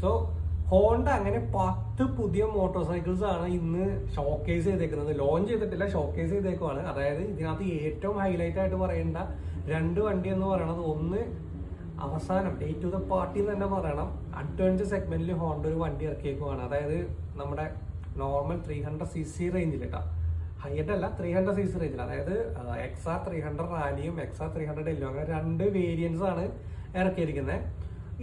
So Honda അങ്ങനെ 10 പുതിയ motor cycles ആണ് ഇന്ന് ഷോക്കേസ് ചെയ്തേക്കുന്നത്. ലോഞ്ച് ചെയ്തിട്ടില്ല, ഷോക്കേസ് ചെയ്തേക്കുവാണ്. അതായത് ഇതിനകത്ത് ഏറ്റവും ഹൈലൈറ്റ് ആയിട്ട് പറയേണ്ട 2 വണ്ടി എന്ന് പറയുന്നത്, ഒന്ന് അവസാനം ഡേ ടു ദ പാർട്ടി എന്ന് തന്നെ പറയണം, അഡ്വഞ്ചർ സെഗ്മെന്റിൽ ഹോണ്ട ഒരു വണ്ടി ഇറക്കിയേക്കുവാണ്. അതായത് നമ്മുടെ നോർമൽ 300cc റേഞ്ചിൽ കേട്ടോ, ഹൈറ്റ് അല്ല, 300cc റേഞ്ചിൽ. അതായത് XR300 റാലിയും XR300 എല്ലോ, അങ്ങനെ 2 വേരിയൻസ് ആണ് ഇറക്കിയിരിക്കുന്നത്.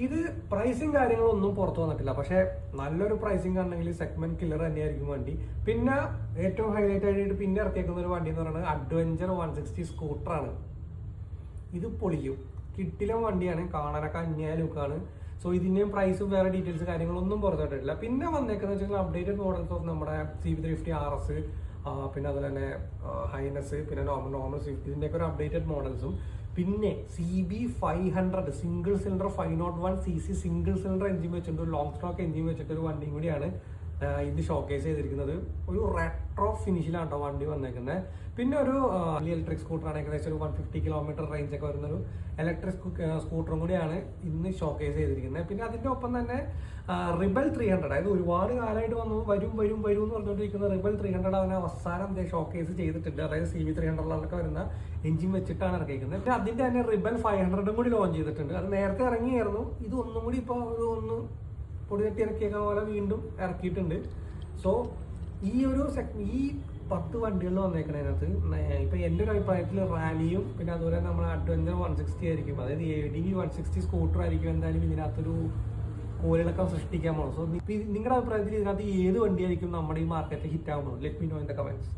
ഇത് പ്രൈസിങ് കാര്യങ്ങളൊന്നും പുറത്തു വന്നിട്ടില്ല, പക്ഷെ നല്ലൊരു പ്രൈസിങ് ആണെങ്കിൽ സെഗ്മെന്റ് കില്ലർ തന്നെയായിരിക്കും വണ്ടി. പിന്നെ ഏറ്റവും ഹൈലൈറ്റ് ആയിട്ട് പിന്നെ ഇറക്കിയേക്കുന്ന ഒരു വണ്ടി എന്ന് പറയുന്നത് അഡ്വഞ്ചർ 160 സ്കൂട്ടറാണ്. ഇത് പൊളിയും, കിട്ടിലും വണ്ടിയാണ്, കാണാനൊക്കെ അന്യായ ലുക്കാണ്. സോ ഇതിന്റെയും പ്രൈസും വേറെ ഡീറ്റെയിൽസ് കാര്യങ്ങളൊന്നും പുറത്തോട്ടില്ല. പിന്നെ വന്നേക്കുന്നത് വെച്ചാൽ അപ്ഡേറ്റഡ് മോഡൽസ് ഓഫ് നമ്മുടെ CB350 RS, പിന്നെ അതുപോലെ തന്നെ ഹൈനസ്, പിന്നെ നോർമൽ സ്വിഫ്റ്റ്, ഇതിൻ്റെയൊക്കെ ഒരു അപ്ഡേറ്റഡ് മോഡൽസും, പിന്നെ CB500 single cylinder 501cc single cylinder engine വെച്ചിട്ട് ഒരു ലോങ് സ്റ്റോക്ക് എഞ്ചിൻ വെച്ചിട്ട് ഒരു വണ്ടിയും കൂടിയാണ് ഇത് ഷോക്കേസ് ചെയ്തിരിക്കുന്നത്. ഒരു റെട്രോ ഫിനിഷിലാണ് കേട്ടോ വണ്ടി വന്നേക്കുന്നത്. പിന്നെ ഒരു ഇലക്ട്രിക് സ്കൂട്ടറാണ്, ഏകദേശം ഒരു 150 കിലോമീറ്റർ റേഞ്ച് ഒക്കെ വരുന്നൊരു ഇലക്ട്രിക് സ്കൂട്ടറും കൂടിയാണ് ഇന്ന് ഷോക്കേസ് ചെയ്തിരിക്കുന്നത്. പിന്നെ അതിന്റെ ഒപ്പം തന്നെ റിബൽ 300, അതായത് ഒരുപാട് കാലമായിട്ട് വരും എന്ന് പറഞ്ഞുകൊണ്ടിരിക്കുന്ന റിബൽ 300 അവന് അവസാനം ഷോക്കേസ് ചെയ്തിട്ടുണ്ട്. അതായത് CB300 വരുന്ന എഞ്ചിൻ വെച്ചിട്ടാണ് ഇറക്കിയിരിക്കുന്നത്. പിന്നെ അതിന്റെ തന്നെ റിബൽ 500 കൂടി ലോഞ്ച് ചെയ്തിട്ടുണ്ട്. അത് നേരത്തെ ഇറങ്ങിയായിരുന്നു, ഇത് ഒന്നും കൂടി ഇപ്പോൾ ഒന്ന് പൊടി തട്ടി ഇറക്കിയേക്ക പോലെ വീണ്ടും ഇറക്കിയിട്ടുണ്ട്. സോ ഈ 10 വണ്ടികളിൽ വന്നേക്കണതിനകത്ത് ഇപ്പൊ എന്റെ ഒരു അഭിപ്രായത്തിൽ റാലിയും പിന്നെ അതുപോലെ നമ്മുടെ അഡ്വഞ്ചർ 160 ആയിരിക്കും, അതായത് ADV 160 സ്കൂട്ടർ ആയിരിക്കും എന്തായാലും ഇതിനകത്തൊരു കോലിളക്കം സൃഷ്ടിക്കാൻ പോകും. സോ നിങ്ങളുടെ അഭിപ്രായത്തിൽ ഇതിനകത്ത് ഏത് വണ്ടിയായിരിക്കും നമ്മുടെ ഈ മാർക്കറ്റിൽ ഹിറ്റ് ആകുന്നത്? Let me know in the comments.